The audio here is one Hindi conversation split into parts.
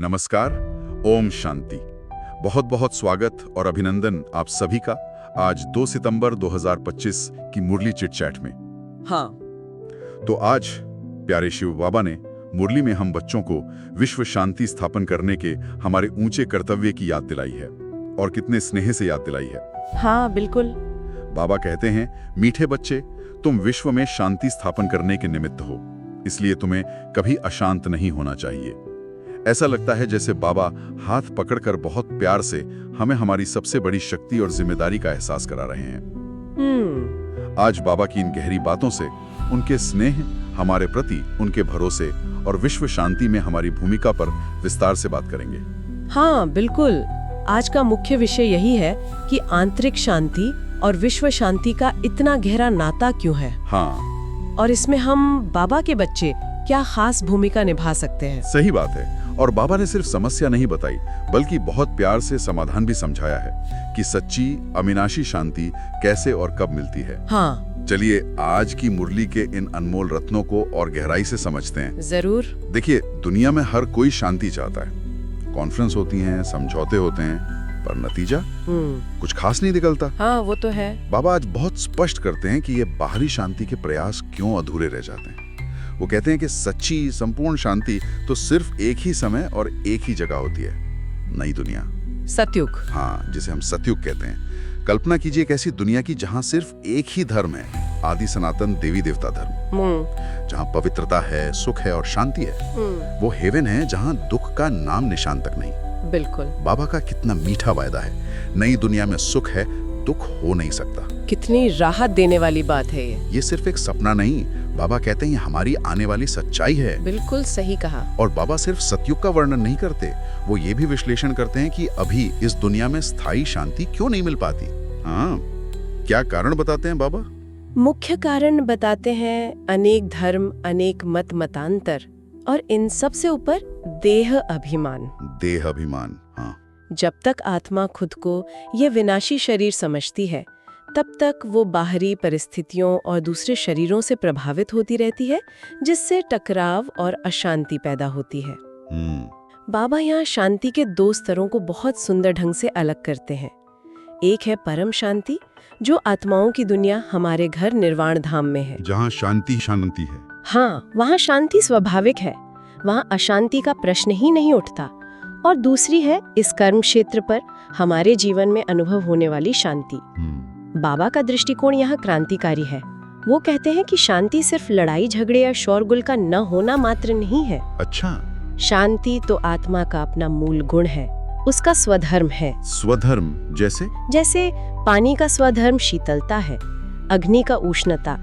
नमस्कार, ओम शांति। बहुत बहुत स्वागत और अभिनंदन आप सभी का आज 2 सितंबर 2025 की मुरली चिट चैट में। हाँ, तो आज प्यारे शिव बाबा ने मुरली में हम बच्चों को विश्व शांति स्थापन करने के हमारे ऊंचे कर्तव्य की याद दिलाई है और कितने स्नेह से याद दिलाई है। हाँ बिल्कुल। बाबा कहते हैं, मीठे बच्चे, तुम विश्व में शांति स्थापन करने के निमित्त हो, इसलिए तुम्हें कभी अशांत नहीं होना चाहिए। ऐसा लगता है जैसे बाबा हाथ पकड़कर बहुत प्यार से हमें हमारी सबसे बड़ी शक्ति और जिम्मेदारी का एहसास करा रहे हैं। आज बाबा की इन गहरी बातों से, उनके स्नेह हमारे प्रति, उनके भरोसे और विश्व शांति में हमारी भूमिका पर विस्तार से बात करेंगे। हाँ बिल्कुल। आज का मुख्य विषय यही है कि आंतरिक शांति और विश्व शांति का इतना गहरा नाता क्यों है। हाँ, और इसमें हम बाबा के बच्चे क्या खास भूमिका निभा सकते हैं। सही बात है। और बाबा ने सिर्फ समस्या नहीं बताई, बल्कि बहुत प्यार से समाधान भी समझाया है कि सच्ची अविनाशी शांति कैसे और कब मिलती है। हाँ, चलिए आज की मुरली के इन अनमोल रत्नों को और गहराई से समझते हैं। जरूर। देखिए, दुनिया में हर कोई शांति चाहता है। कॉन्फ्रेंस होती हैं, समझौते होते हैं, पर नतीजा कुछ खास नहीं निकलता। हाँ वो तो है। बाबा आज बहुत स्पष्ट करते हैं कि ये बाहरी शांति के प्रयास क्यों अधूरे रह जाते हैं। वो कहते हैं कि सच्ची संपूर्ण शांति तो सिर्फ एक ही समय और एक ही जगह होती है, नई दुनिया, सतयुग। हाँ, जिसे हम सतयुग कहते हैं। कल्पना कीजिए एक ऐसी दुनिया की जहाँ सिर्फ एक ही धर्म है, आदि सनातन देवी देवता धर्म, जहाँ पवित्रता है, सुख है और शांति है। वो हेवन है जहाँ दुख का नाम निशान तक नहीं। बिल्कुल। बाबा का कितना मीठा वायदा है, नई दुनिया में सुख है, दुख हो नहीं सकता। कितनी राहत देने वाली बात है ये सिर्फ एक सपना नहीं, बाबा कहते हैं ये हमारी आने वाली सच्चाई है। बिल्कुल सही कहा। और बाबा सिर्फ सतयुग का वर्णन नहीं करते, वो ये भी विश्लेषण करते हैं कि अभी इस दुनिया में स्थायी शांति क्यों नहीं मिल पाती। हाँ, क्या कारण बताते हैं बाबा? मुख्य कारण बताते हैं अनेक धर्म, अनेक मत मतांतर और इन सब से ऊपर देह अभिमान। देह अभिमान, हाँ। जब तक आत्मा खुद को ये विनाशी शरीर समझती है, तब तक वो बाहरी परिस्थितियों और दूसरे शरीरों से प्रभावित होती रहती है, जिससे टकराव और अशांति पैदा होती है। बाबा यहाँ शांति के 2 स्तरों को बहुत सुंदर ढंग से अलग करते हैं। एक है परम शांति, जो आत्माओं की दुनिया, हमारे घर निर्वाण धाम में है, जहाँ शांति शांति है। हाँ, वहाँ शांति स्वाभाविक है, वहाँ अशांति का प्रश्न ही नहीं उठता। और दूसरी है इस कर्म क्षेत्र पर हमारे जीवन में अनुभव होने वाली शांति। बाबा का दृष्टिकोण यहाँ क्रांतिकारी है। वो कहते हैं कि शांति सिर्फ लड़ाई झगड़े या शोरगुल का न होना मात्र नहीं है। अच्छा। शांति तो आत्मा का अपना मूल गुण है, उसका स्वधर्म है। स्वधर्म जैसे? जैसे पानी का स्वधर्म शीतलता है, अग्नि का उष्णता,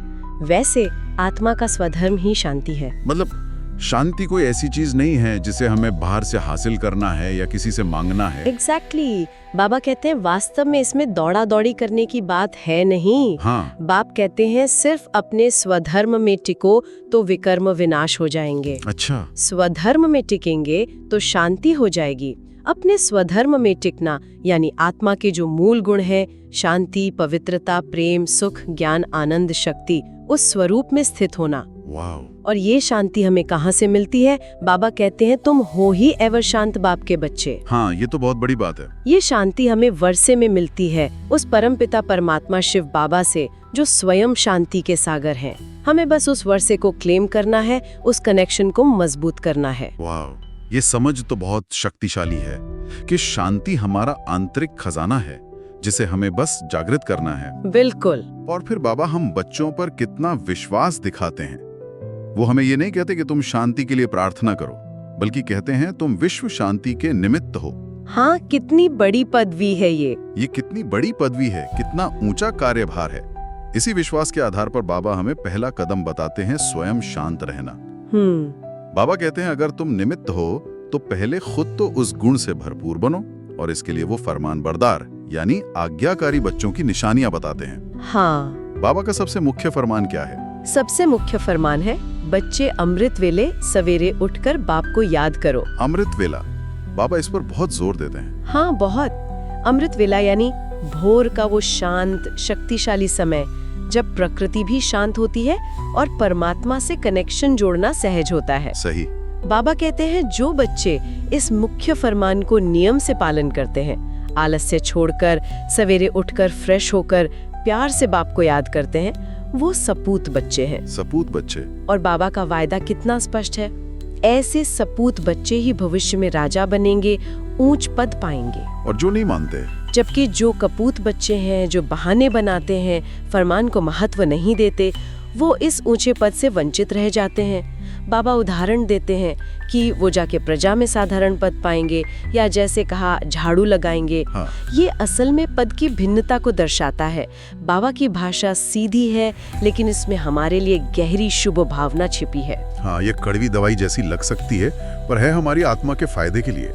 वैसे आत्मा का स्वधर्म ही शांति है। मतलब शांति कोई ऐसी चीज नहीं है जिसे हमें बाहर से हासिल करना है या किसी से मांगना है। एग्जैक्टली। बाबा कहते हैं वास्तव में इसमें दौड़ा दौड़ी करने की बात है नहीं। हाँ। बाप कहते हैं सिर्फ अपने स्वधर्म में टिको तो विकर्म विनाश हो जाएंगे। अच्छा। स्वधर्म में टिकेंगे तो शांति हो जाएगी। अपने स्वधर्म में टिकना यानी आत्मा के जो मूल गुण हैं, शांति, पवित्रता, प्रेम, सुख, ज्ञान, आनंद, शक्ति, उस स्वरूप में स्थित होना। वाव। और ये शांति हमें कहाँ से मिलती है? बाबा कहते हैं तुम हो ही एवर शांत बाप के बच्चे। हाँ, ये तो बहुत बड़ी बात है। ये शांति हमें वर्षे में मिलती है उस परमपिता परमात्मा शिव बाबा से, जो स्वयं शांति के सागर हैं। हमें बस उस वर्षे को क्लेम करना है, उस कनेक्शन को मजबूत करना है। वाव, ये समझ तो बहुत शक्तिशाली है कि शांति हमारा आंतरिक खजाना है, जिसे हमें बस जागृत करना है। बिल्कुल। और फिर बाबा हम बच्चों पर कितना विश्वास दिखाते हैं। वो हमें ये नहीं कहते कि तुम शांति के लिए प्रार्थना करो, बल्कि कहते हैं तुम विश्व शांति के निमित्त हो। हाँ, कितनी बड़ी पदवी है ये कितनी बड़ी पदवी है, कितना ऊंचा कार्यभार है। इसी विश्वास के आधार पर बाबा हमें पहला कदम बताते हैं, स्वयं शांत रहना। बाबा कहते हैं अगर तुम निमित्त हो तो पहले खुद तो उस गुण से भरपूर बनो, और इसके लिए वो फरमान बरदार यानी आज्ञाकारी बच्चों की निशानियां बताते हैं। हाँ। बाबा का सबसे मुख्य फरमान क्या है? सबसे मुख्य फरमान है, बच्चे अमृत वेले सवेरे उठकर बाप को याद करो। अमृत वेला, बाबा इस पर बहुत जोर देते हैं। हाँ बहुत। अमृत वेला यानी भोर का वो शांत शक्तिशाली समय, जब प्रकृति भी शांत होती है और परमात्मा से कनेक्शन जोड़ना सहज होता है। सही। बाबा कहते हैं जो बच्चे इस मुख्य फरमान को नियम से पालन करते हैं, आलस्य छोड़कर सवेरे उठकर फ्रेश होकर प्यार से बाप को याद करते हैं, वो सपूत बच्चे हैं। सपूत बच्चे। और बाबा का वायदा कितना स्पष्ट है, ऐसे सपूत बच्चे ही भविष्य में राजा बनेंगे, ऊंच पद पाएंगे। और जो नहीं मानते, जबकि जो कपूत बच्चे हैं, जो बहाने बनाते हैं, फरमान को महत्व नहीं देते, वो इस ऊंचे पद से वंचित रह जाते हैं। बाबा उदाहरण देते हैं कि वो जाके प्रजा में साधारण पद पाएंगे या जैसे कहा झाड़ू लगाएंगे। हाँ। ये असल में पद की भिन्नता को दर्शाता है। बाबा की भाषा सीधी है, लेकिन इसमें हमारे लिए गहरी शुभ भावना छिपी है। हाँ, ये कड़वी दवाई जैसी लग सकती है, पर है हमारी आत्मा के फायदे के लिए।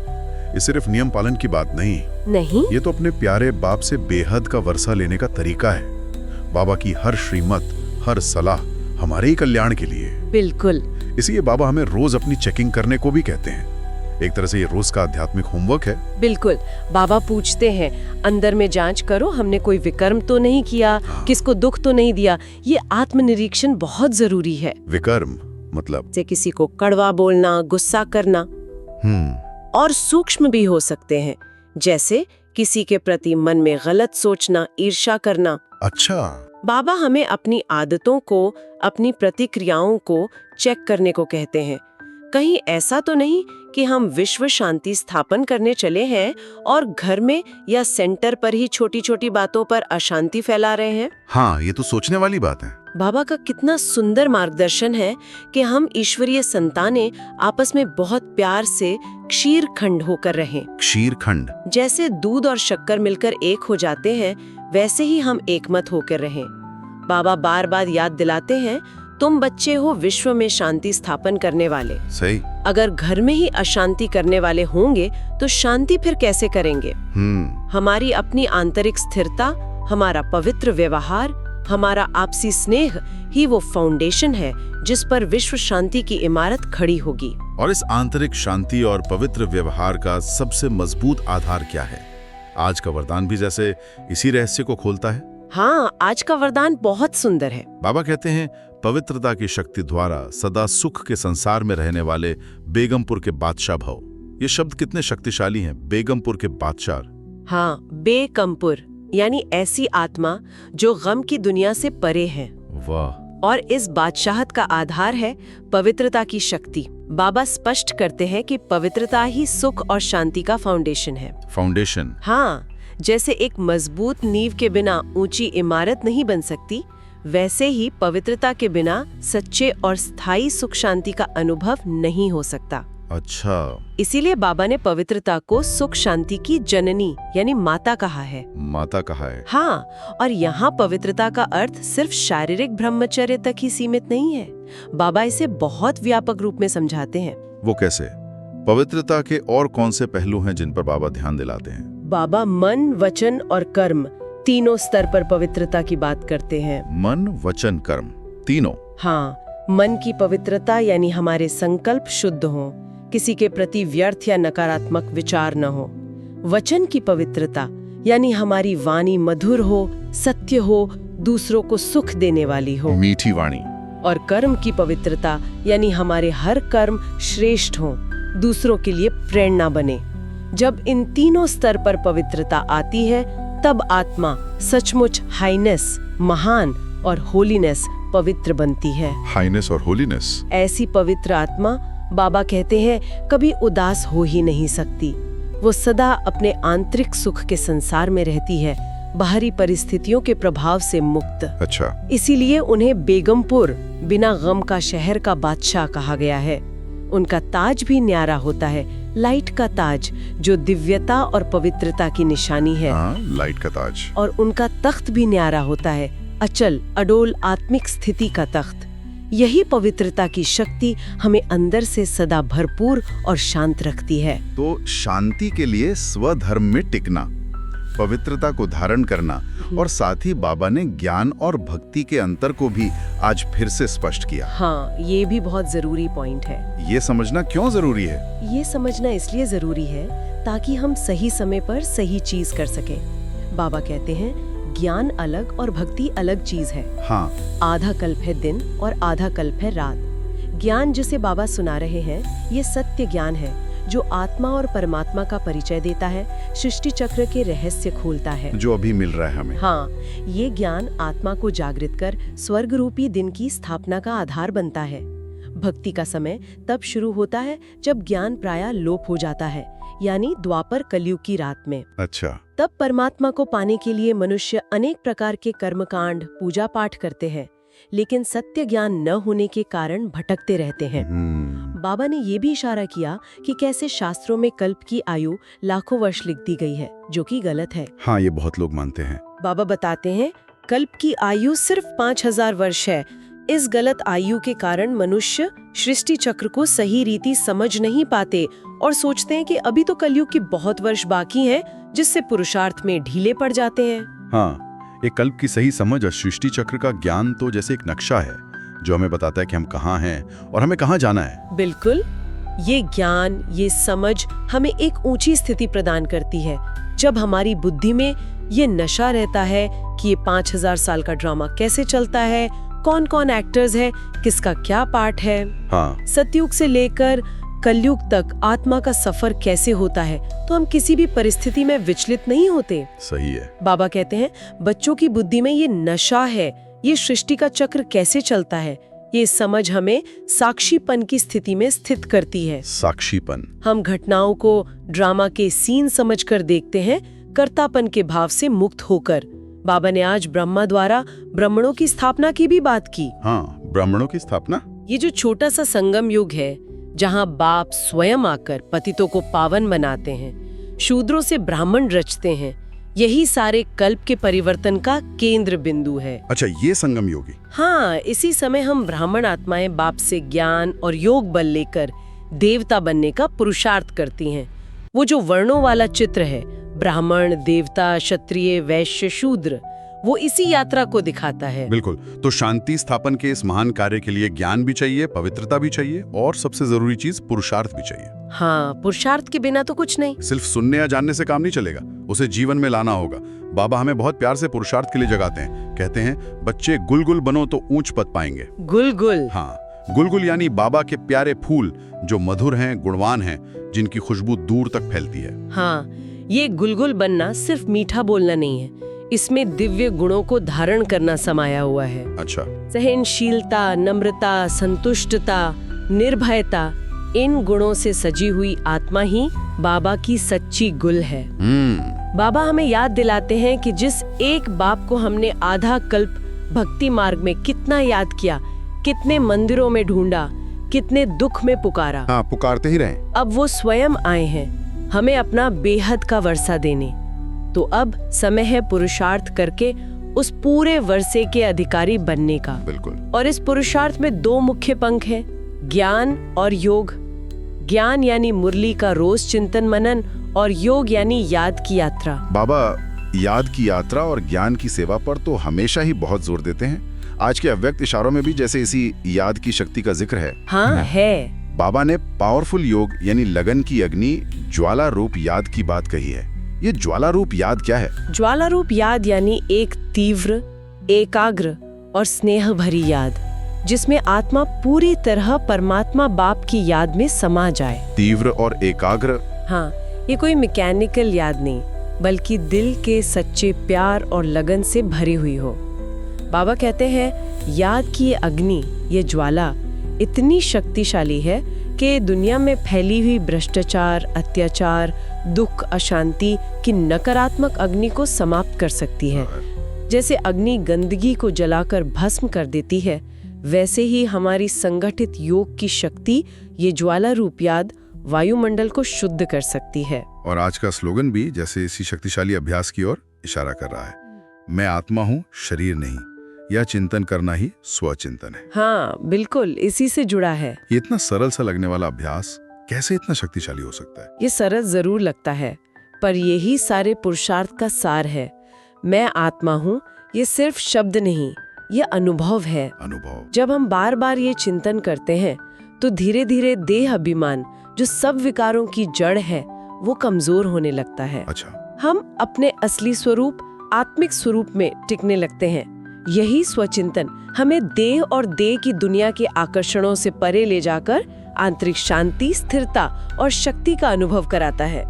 ये सिर्फ नियम पालन की बात नहीं, ये तो अपने प्यारे बाप से बेहद का वर्षा लेने का तरीका है। बाबा की हर श्रीमत, हर सलाह हमारे ही कल्याण के लिए। बिल्कुल। इसलिए बाबा हमें रोज अपनी चेकिंग करने को भी कहते हैं। एक तरह से ये रोज का आध्यात्मिक होमवर्क है। बिल्कुल। बाबा पूछते हैं, अंदर में जांच करो, हमने कोई विकर्म तो नहीं किया, किसको दुख तो नहीं दिया। ये आत्मनिरीक्षण बहुत जरूरी है। विकर्म मतलब जैसे किसी को कड़वा बोलना, गुस्सा करना। और सूक्ष्म भी हो सकते हैं, जैसे किसी के प्रति मन में गलत सोचना, ईर्ष्या करना। अच्छा। बाबा हमें अपनी आदतों को, अपनी प्रतिक्रियाओं को चेक करने को कहते हैं। कहीं ऐसा तो नहीं कि हम विश्व शांति स्थापन करने चले हैं और घर में या सेंटर पर ही छोटी छोटी बातों पर अशांति फैला रहे हैं। हाँ, ये तो सोचने वाली बात है। बाबा का कितना सुंदर मार्गदर्शन है कि हम ईश्वरीय संतानें आपस में बहुत प्यार से क्षीर खंड होकर रहें। क्षीर खंड जैसे दूध और शक्कर मिलकर एक हो जाते हैं, वैसे ही हम एकमत होकर रहें। बाबा बार बार याद दिलाते हैं, तुम बच्चे हो विश्व में शांति स्थापन करने वाले। सही। अगर घर में ही अशांति करने वाले होंगे तो शांति फिर कैसे करेंगे? हमारी अपनी आंतरिक स्थिरता, हमारा पवित्र व्यवहार, हमारा आपसी स्नेह ही वो फाउंडेशन है जिस पर विश्व शांति की इमारत खड़ी होगी। और इस आंतरिक शांति और पवित्र व्यवहार का सबसे मजबूत आधार क्या है? आज का वरदान भी जैसे इसी रहस्य को खोलता है। हाँ, आज का वरदान बहुत सुंदर है। बाबा कहते हैं, पवित्रता की शक्ति द्वारा सदा सुख के संसार में रहने वाले बेगमपुर के बादशाह भव। ये शब्द कितने शक्तिशाली हैं, बेगमपुर के बादशाह। हाँ, बेगमपुर यानी ऐसी आत्मा जो गम की दुनिया से परे है। वाह। और इस बादशाहत का आधार है पवित्रता की शक्ति। बाबा स्पष्ट करते हैं कि पवित्रता ही सुख और शांति का फाउंडेशन है। फाउंडेशन? हाँ, जैसे एक मजबूत नींव के बिना ऊंची इमारत नहीं बन सकती, वैसे ही पवित्रता के बिना सच्चे और स्थायी सुख शांति का अनुभव नहीं हो सकता। अच्छा। इसीलिए बाबा ने पवित्रता को सुख शांति की जननी यानी माता कहा है। माता कहा है? हाँ, और यहाँ पवित्रता का अर्थ सिर्फ शारीरिक ब्रह्मचर्य तक ही सीमित नहीं है। बाबा इसे बहुत व्यापक रूप में समझाते हैं। वो कैसे? पवित्रता के और कौन से पहलू हैं जिन पर बाबा ध्यान दिलाते हैं? बाबा मन, वचन और कर्म तीनों स्तर पर पवित्रता की बात करते हैं। मन, वचन, कर्म तीनों? हाँ, मन की पवित्रता यानी हमारे संकल्प शुद्ध हों, किसी के प्रति व्यर्थ या नकारात्मक विचार न हो। वचन की पवित्रता यानी हमारी वाणी मधुर हो, सत्य हो, दूसरों को सुख देने वाली हो। मीठी वाणी। और कर्म की पवित्रता यानी हमारे हर कर्म श्रेष्ठ हो, दूसरों के लिए प्रेरणा बने। जब इन तीनों स्तर पर पवित्रता आती है, तब आत्मा सचमुच हाईनेस, महान और होलीनेस पवित्र बनती है। हाईनेस और होलीनेस? ऐसी पवित्र आत्मा, बाबा कहते हैं, कभी उदास हो ही नहीं सकती। वो सदा अपने आंतरिक सुख के संसार में रहती है, बाहरी परिस्थितियों के प्रभाव से मुक्त। अच्छा। इसीलिए उन्हें बेगमपुर, बिना गम का शहर का बादशाह कहा गया है। उनका ताज भी न्यारा होता है, लाइट का ताज, जो दिव्यता और पवित्रता की निशानी है। लाइट का ताज। और उनका तख्त भी न्यारा होता है, अचल अडोल आत्मिक स्थिति का तख्त। यही पवित्रता की शक्ति हमें अंदर से सदा भरपूर और शांत रखती है। तो शांति के लिए स्वधर्म में टिकना, पवित्रता को धारण करना, और साथ ही बाबा ने ज्ञान और भक्ति के अंतर को भी आज फिर से स्पष्ट किया। हाँ, ये भी बहुत जरूरी पॉइंट है। ये समझना क्यों जरूरी है? ये समझना इसलिए जरूरी है ताकि हम सही समय पर सही चीज कर सकें। बाबा कहते हैं, ज्ञान अलग और भक्ति अलग चीज है। हाँ। आधा कल्प है दिन और आधा कल्प है रात। ज्ञान जिसे बाबा सुना रहे हैं, ये सत्य ज्ञान है जो आत्मा और परमात्मा का परिचय देता है, सृष्टि चक्र के रहस्य खोलता है, जो अभी मिल रहा है हमें। हाँ, ये ज्ञान आत्मा को जागृत कर स्वर्ग रूपी दिन की स्थापना का आधार बनता है। भक्ति का समय तब शुरू होता है जब ज्ञान प्रायः लोप हो जाता है, यानी द्वापर कलयुग की रात में। अच्छा। तब परमात्मा को पाने के लिए मनुष्य अनेक प्रकार के कर्मकांड, पूजा पाठ करते हैं, लेकिन सत्य ज्ञान न होने के कारण भटकते रहते हैं। बाबा ने ये भी इशारा किया कि कैसे शास्त्रों में कल्प की आयु लाखों वर्ष लिख दी गई है, जो कि गलत है। हाँ, ये बहुत लोग मानते हैं। बाबा बताते हैं कल्प की आयु सिर्फ 5000 वर्ष है। इस गलत आयु के कारण मनुष्य सृष्टि चक्र को सही रीति समझ नहीं पाते और सोचते हैं कि अभी तो कलयुग के बहुत वर्ष बाकी हैं, जिससे पुरुषार्थ में ढीले पड़ जाते हैं। हाँ, एक कल्प की सही समझ और सृष्टि चक्र का ज्ञान तो जैसे एक नक्शा है जो हमें बताता है कि हम कहाँ हैं और हमें कहाँ जाना है। बिल्कुल, ये ज्ञान, ये समझ हमें एक ऊंची स्थिति प्रदान करती है। जब हमारी बुद्धि में ये नशा रहता है कि ये 5000 साल का ड्रामा कैसे चलता है, कौन कौन एक्टर्स है, किसका क्या पार्ट है। हाँ। सतयुग से लेकर कलयुग तक आत्मा का सफर कैसे होता है, तो हम किसी भी परिस्थिति में विचलित नहीं होते। सही है। बाबा कहते हैं बच्चों की बुद्धि में ये नशा है, ये सृष्टि का चक्र कैसे चलता है, ये समझ हमें साक्षीपन की स्थिति में स्थित करती है। साक्षीपन। हम घटनाओं को ड्रामा के सीन समझकर देखते हैं, कर्तापन के भाव से मुक्त होकर। बाबा ने आज ब्रह्मा द्वारा ब्राह्मणों की स्थापना की भी बात की। हाँ, ब्राह्मणों की स्थापना। ये जो छोटा सा संगम युग है, जहाँ बाप स्वयं आकर पतितों को पावन बनाते हैं, शूद्रों से ब्राह्मण रचते हैं, यही सारे कल्प के परिवर्तन का केंद्र बिंदु है। अच्छा, ये संगम योगी। हाँ, इसी समय हम ब्राह्मण आत्माएं बाप से ज्ञान और योग बल लेकर देवता बनने का पुरुषार्थ करती हैं। वो जो वर्णों वाला चित्र है, ब्राह्मण, देवता, क्षत्रिय, वैश्य, शूद्र, वो इसी यात्रा को दिखाता है। बिल्कुल। तो शांति स्थापन के इस महान कार्य के लिए ज्ञान भी चाहिए, पवित्रता भी चाहिए और सबसे जरूरी चीज पुरुषार्थ भी चाहिए। हाँ, पुरुषार्थ के बिना तो कुछ नहीं। सिर्फ सुनने या जानने से काम नहीं चलेगा, उसे जीवन में लाना होगा। बाबा हमें बहुत प्यार से पुरुषार्थ के लिए जगाते हैं। कहते हैं, बच्चे गुलगुल बनो तो ऊंच पद पाएंगे। गुलगुल। हाँ, गुलगुल यानी बाबा के प्यारे फूल जो मधुर हैं, गुणवान हैं, जिनकी खुशबू दूर तक फैलती है। हाँ, ये गुलगुल बनना सिर्फ मीठा बोलना नहीं है, इसमें दिव्य गुणों को धारण करना समाया हुआ है। अच्छा। सहनशीलता, नम्रता, संतुष्टता, निर्भयता, इन गुणों से सजी हुई आत्मा ही बाबा की सच्ची गुल है। बाबा हमें याद दिलाते हैं कि जिस एक बाप को हमने आधा कल्प भक्ति मार्ग में कितना याद किया, कितने मंदिरों में ढूंढा, कितने दुख में पुकारा। हाँ, पुकारते ही रहे। अब वो स्वयं आए हैं हमें अपना बेहद का वर्षा देने। तो अब समय है पुरुषार्थ करके उस पूरे वर्षे के अधिकारी बनने का। बिल्कुल। और इस पुरुषार्थ में दो मुख्य पंख हैं, ज्ञान और योग। ज्ञान यानी मुरली का रोज चिंतन मनन, और योग यानी याद की यात्रा। बाबा याद की यात्रा और ज्ञान की सेवा पर तो हमेशा ही बहुत जोर देते हैं। आज के अव्यक्त इशारों में भी जैसे इसी याद की शक्ति का जिक्र है। हाँ, है। बाबा ने पावरफुल योग यानी लगन की अग्नि, ज्वाला रूप याद की बात कही है। ये ज्वाला रूप याद क्या है? ज्वाला रूप याद यानी एक तीव्र, एकाग्र और स्नेह भरी याद, जिसमें आत्मा पूरी तरह परमात्मा बाप की याद में समा जाए। तीव्र और एकाग्र। हाँ, ये कोई मैकेनिकल याद नहीं, बल्कि दिल के सच्चे प्यार और लगन से भरी हुई हो। बाबा कहते हैं याद की ये अग्नि, ये ज्वाला इतनी शक्तिशाली है कि दुनिया में फैली हुई भ्रष्टाचार, अत्याचार, दुख, अशांति की नकारात्मक अग्नि को समाप्त कर सकती है। जैसे अग्नि गंदगी को जलाकर भस्म कर देती है, वैसे ही हमारी संगठित योग की शक्ति, ये ज्वाला रूप याद, वायुमंडल को शुद्ध कर सकती है। और आज का स्लोगन भी जैसे इसी शक्तिशाली अभ्यास की ओर इशारा कर रहा है। मैं आत्मा हूँ, शरीर नहीं। यह चिंतन करना ही स्वचिंतन है। हाँ, बिल्कुल इसी से जुड़ा है। ये इतना सरल सा लगने वाला अभ्यास कैसे इतना शक्तिशाली हो सकता है? ये सरल जरूर लगता है, पर यही सारे पुरुषार्थ का सार है। मैं आत्मा हूँ, ये सिर्फ शब्द नहीं, ये अनुभव है। अनुभव। जब हम बार बार ये चिंतन करते हैं, तो धीरे धीरे देह अभिमान, जो सब विकारों की जड़ है, वो कमजोर होने लगता है। अच्छा। हम अपने असली स्वरूप, आत्मिक स्वरूप में टिकने लगते हैं। यही स्वचिंतन हमें देह और देह की दुनिया के आकर्षणों से परे ले जाकर आंतरिक शांति, स्थिरता और शक्ति का अनुभव कराता है।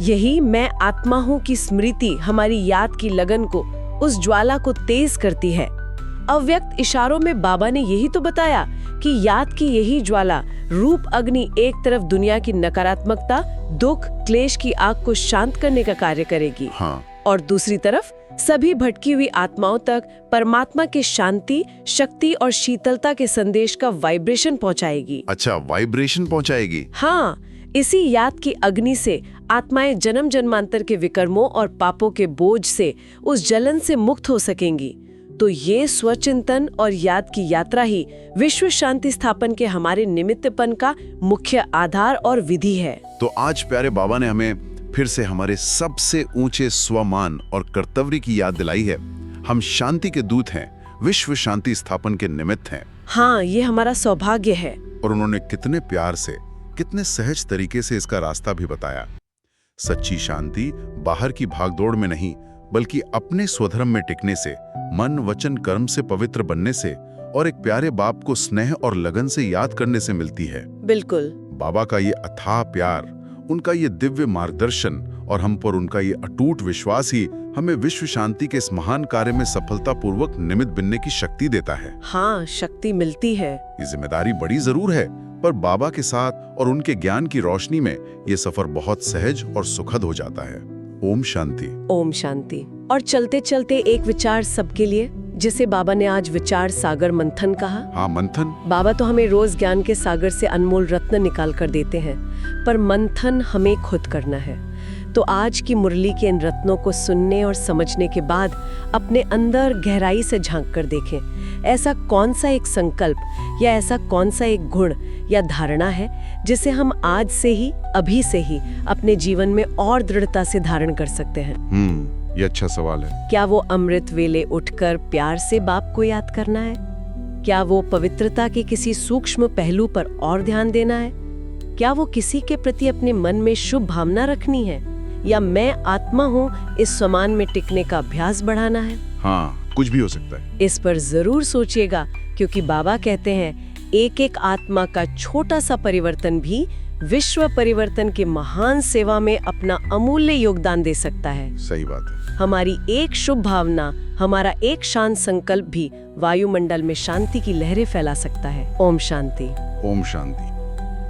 यही मैं आत्मा हूँ की स्मृति हमारी याद की लगन को, उस ज्वाला को तेज करती है। अव्यक्त इशारों में बाबा ने यही तो बताया कि याद की यही ज्वाला रूप अग्नि एक तरफ दुनिया की नकारात्मकता, दुख, क्लेश की आग को शांत करने का कार्य करेगी। और दूसरी तरफ सभी भटकी हुई आत्माओं तक परमात्मा के शांति, शक्ति और शीतलता के संदेश का वाइब्रेशन पहुंचाएगी। अच्छा, वाइब्रेशन पहुंचाएगी। हाँ, इसी याद की अग्नि से आत्माएं जन्म जन्मांतर के विकर्मों और पापों के बोझ से, उस जलन से मुक्त हो सकेंगी। तो ये स्वचिंतन और याद की यात्रा ही विश्व शांति स्थापन के हमारे निमित्तपन का मुख्य आधार और विधि है। तो आज प्यारे बाबा ने हमें फिर से हमारे सबसे ऊंचे स्वमान और कर्तव्य की याद दिलाई है। हम शांति के दूत हैं, विश्व शांति स्थापन के निमित्त हैं। हाँ, ये हमारा सौभाग्य है। और उन्होंने कितने प्यार से, कितने सहज तरीके से इसका रास्ता भी बताया। सच्ची शांति बाहर की भागदौड़ में नहीं, बल्कि अपने स्वधर्म में टिकने से, मन वचन कर्म से पवित्र बनने से और एक प्यारे बाप को स्नेह और लगन से याद करने से मिलती है। बिल्कुल। बाबा का ये अथाह प्यार, उनका ये दिव्य मार्गदर्शन और हम पर उनका ये अटूट विश्वास ही हमें विश्व शांति के इस महान कार्य में सफलतापूर्वक निमित्त बनने की शक्ति देता है। हाँ, शक्ति मिलती है। ये जिम्मेदारी बड़ी जरूर है, पर बाबा के साथ और उनके ज्ञान की रोशनी में ये सफर बहुत सहज और सुखद हो जाता है। ओम शांति। ओम शांति। और चलते चलते एक विचार सबके लिए, जिसे बाबा ने आज विचार सागर मंथन कहा। हाँ, मंथन। बाबा तो हमें रोज ज्ञान के सागर से अनमोल रत्न निकाल कर देते हैं, पर मंथन हमें खुद करना है। तो आज की मुरली के इन रत्नों को सुनने और समझने के बाद अपने अंदर गहराई से झांक कर देखें। ऐसा कौन सा एक संकल्प या ऐसा कौन सा एक गुण या धारणा है जिसे हम आज से ही, अभी से ही अपने जीवन में और दृढ़ता से धारण कर सकते हैं। ये अच्छा सवाल है। क्या वो अमृत वेले उठकर प्यार से बाप को याद करना है? क्या वो पवित्रता के किसी सूक्ष्म पहलू पर और ध्यान देना है? क्या वो किसी के प्रति अपने मन में शुभ भावना रखनी है? या मैं आत्मा हूँ इस समान में टिकने का अभ्यास बढ़ाना है? हाँ, कुछ भी हो सकता है। इस पर जरूर सोचिएगा, क्योंकि बाबा कहते हैं एक एक आत्मा का छोटा सा परिवर्तन भी विश्व परिवर्तन के महान सेवा में अपना अमूल्य योगदान दे सकता है। सही बात है। हमारी एक शुभ भावना, हमारा एक शांत संकल्प भी वायुमंडल में शांति की लहरें फैला सकता है। ओम शांति। ओम शांति।